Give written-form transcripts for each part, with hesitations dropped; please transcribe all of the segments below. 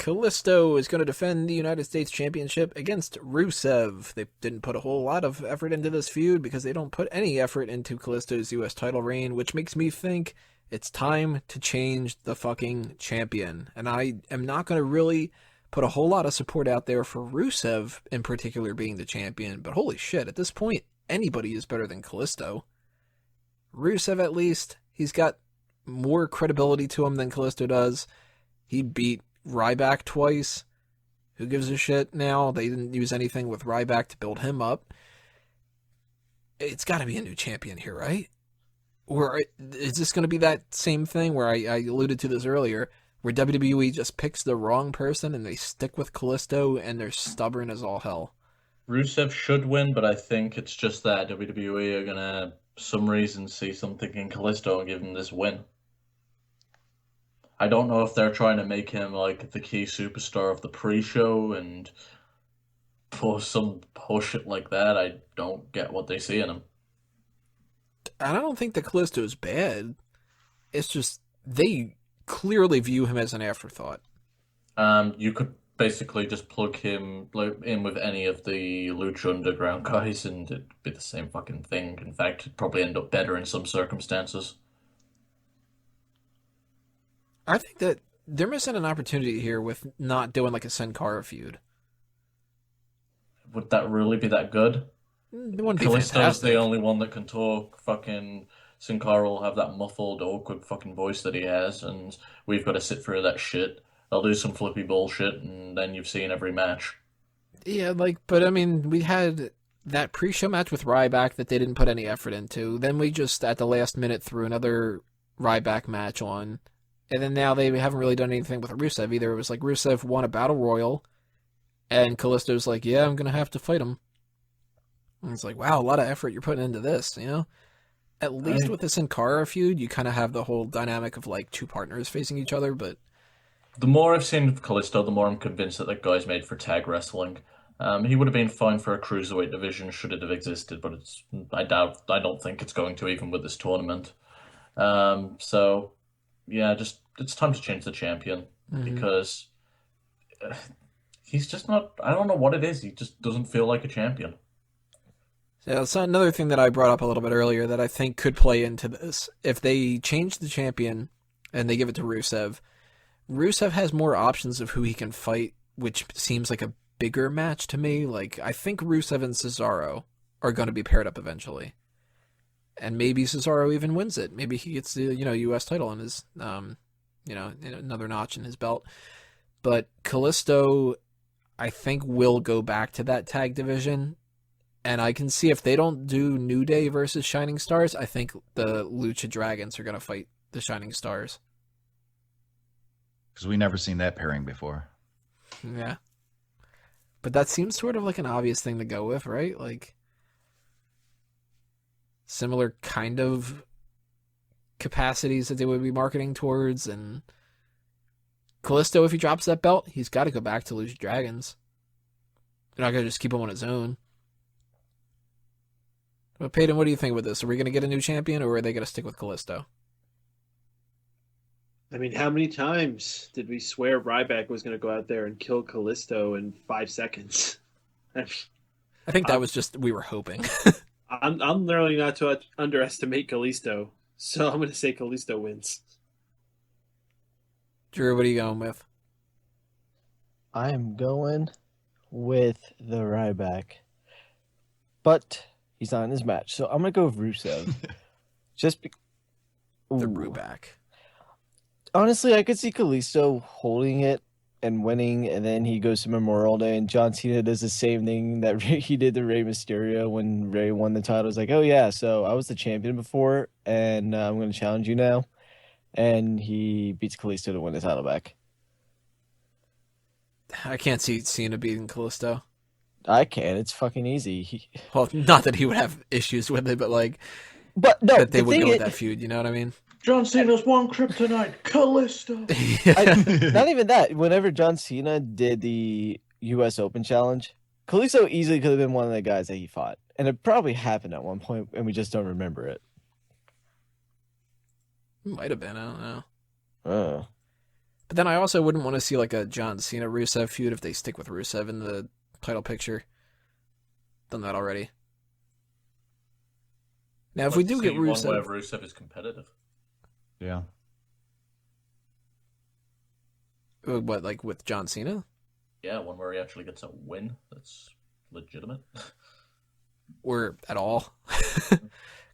Kalisto is going to defend the United States Championship against Rusev. They didn't put a whole lot of effort into this feud because they don't put any effort into Kalisto's U.S. title reign, which makes me think it's time to change the fucking champion. And I am not going to really put a whole lot of support out there for Rusev in particular being the champion, but holy shit, at this point, anybody is better than Kalisto. Rusev, at least, he's got more credibility to him than Kalisto does. He beat Ryback twice. Who gives a shit now? They didn't use anything with Ryback to build him up. It's got to be a new champion here, right? Or is this going to be that same thing where I alluded to this earlier, where WWE just picks the wrong person and they stick with Kalisto and they're stubborn as all hell? Rusev should win, but I think it's just that WWE are gonna, for some reason, see something in Kalisto and give him this win. I don't know if they're trying to make him like the key superstar of the pre-show and push some shit like that. I don't get what they see in him. And I don't think that Kalisto is bad. It's just they clearly view him as an afterthought. You could basically just plug him in with any of the Lucha Underground guys, and it'd be the same fucking thing. In fact, it'd probably end up better in some circumstances. I think that they're missing an opportunity here with not doing like a Sin Cara feud. Would that really be that good? It wouldn't be Kalisto's fantastic. the only one that can talk. Fucking Sin Cara will have that muffled, awkward fucking voice that he has, and we've got to sit through that shit. They'll do some flippy bullshit, and then you've seen every match. Yeah, but I mean, we had that pre-show match with Ryback that they didn't put any effort into. Then we just, at the last minute, threw another Ryback match on. And then now they haven't really done anything with Rusev either. It was like Rusev won a Battle Royal, and Kalisto's like, yeah, I'm going to have to fight him. And it's like, wow, a lot of effort you're putting into this, you know? At least with the Sin Cara feud, you kind of have the whole dynamic of like two partners facing each other, but The more I've seen of Kalisto, the more I'm convinced that that guy's made for tag wrestling. He would have been fine for a cruiserweight division should it have existed, but I don't think it's going to even with this tournament. So yeah, just it's time to change the champion because uh, he's just not. I don't know what it is. He just doesn't feel like a champion. yeah, it's another thing that I brought up a little bit earlier that I think could play into this. If they change the champion and they give it to Rusev, Rusev has more options of who he can fight, which seems like a bigger match to me. Like, I think Rusev and Cesaro are going to be paired up eventually. And maybe Cesaro even wins it. Maybe he gets the, U.S. title in his, another notch in his belt. But Kalisto, I think, will go back to that tag division. And I can see if they don't do New Day versus Shining Stars, I think the Lucha Dragons are going to fight the Shining Stars. Because we never seen that pairing before. Yeah. But that seems sort of like an obvious thing to go with, right? Like, similar kind of capacities that they would be marketing towards. And Kalisto, if he drops that belt, he's got to go back to Lucha Dragons. They're not going to just keep him on his own. But Peyton, what do you think with this? Are we going to get a new champion, or are they going to stick with Kalisto? I mean, how many times did we swear Ryback was going to go out there and kill Kalisto in 5 seconds? I think that was just, we were hoping. I'm learning not to underestimate Kalisto, so I'm going to say Kalisto wins. Drew, what are you going with? I'm going with the Ryback. But he's not in his match, so I'm going to go with Rusev. Just be- The Ooh. Ruback. Honestly, I could see Kalisto holding it and winning, and then he goes to Memorial Day, and John Cena does the same thing that he did to Rey Mysterio when Rey won the title. It's like, oh yeah, so I was the champion before, and I'm going to challenge you now. And he beats Kalisto to win the title back. I can't see Cena beating Kalisto. I can. It's fucking easy. Well, not that he would have issues with it, but But no, that they the would thing go with is, that feud. You know what I mean? John Cena's one kryptonite, Kalisto. not even that. Whenever John Cena did the U.S. Open Challenge, Kalisto easily could have been one of the guys that he fought, and it probably happened at one point, and we just don't remember it. Might have been. I don't know. But then I also wouldn't want to see like a John Cena Rusev feud if they stick with Rusev in the title picture. Done that already. Now, if we do get one where Rusev, Rusev is competitive. Yeah. what, like with John Cena? Yeah, one where he actually gets a win that's legitimate. Or at all? Because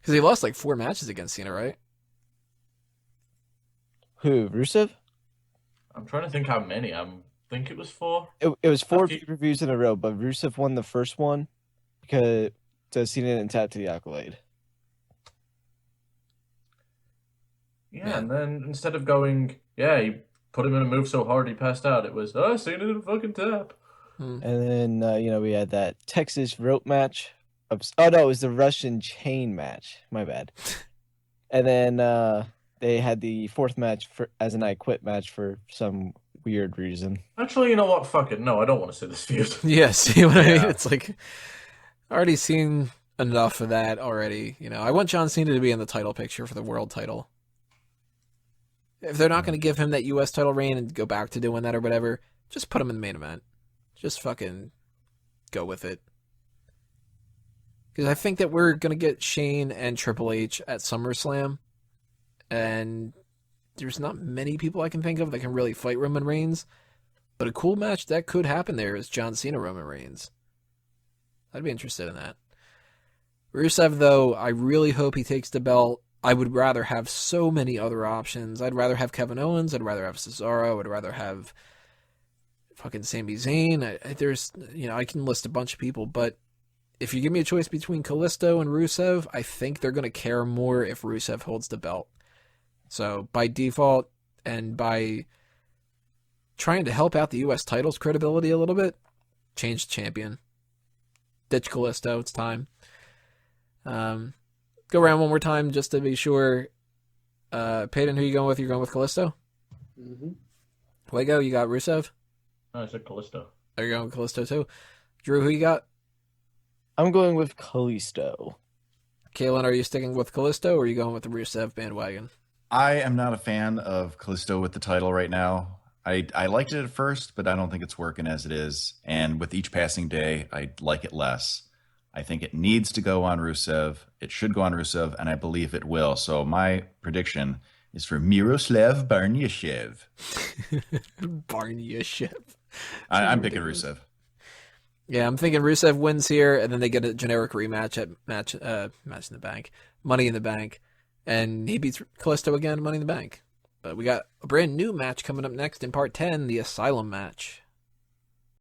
he lost like 4 matches against Cena, right? Who, Rusev? I'm trying to think how many. I think it was 4. It was 4 After- pay-per-views in a row, but Rusev won the first one because Cena didn't tap to the accolade. Yeah, and then instead of going, he put him in a move so hard he passed out, it was, Cena didn't fucking tap. And then, we had that Texas rope match. Oh, no, it was the Russian chain match. My bad. And then they had the 4th match as an I Quit match for some weird reason. Actually, you know what? Fuck it. No, I don't want to see this feud. Yeah, see what I mean? Yeah. It's like, already seen enough of that already. I want John Cena to be in the title picture for the world title. If they're not going to give him that U.S. title reign and go back to doing that or whatever, just put him in the main event. Just fucking go with it. Because I think that we're going to get Shane and Triple H at SummerSlam. And there's not many people I can think of that can really fight Roman Reigns. But a cool match that could happen there is John Cena Roman Reigns. I'd be interested in that. Rusev, though, I really hope he takes the belt. I would rather have so many other options. I'd rather have Kevin Owens. I'd rather have Cesaro. I'd rather have fucking Sami Zayn. I can list a bunch of people, but if you give me a choice between Kalisto and Rusev, I think they're going to care more if Rusev holds the belt. So by default, and by trying to help out the U.S. title's credibility a little bit, change the champion. Ditch Kalisto. It's time. Go around one more time just to be sure. Peyton, who you going with? You're going with Kalisto? Mm-hmm. Lego, you got Rusev? I said Kalisto. Are you going with Kalisto too? Drew, who you got? I'm going with Kalisto. Kaylin, are you sticking with Kalisto or are you going with the Rusev bandwagon? I am not a fan of Kalisto with the title right now. I liked it at first, but I don't think it's working as it is. And with each passing day, I like it less. I think it needs to go on Rusev. It should go on Rusev, and I believe it will. So my prediction is for Miroslav Barniashev. Barniashev. I'm picking Rusev. Yeah, I'm thinking Rusev wins here, and then they get a generic rematch at Match in the Bank, Money in the Bank, and he beats Kalisto again, Money in the Bank. But we got a brand new match coming up next in Part 10, the Asylum match.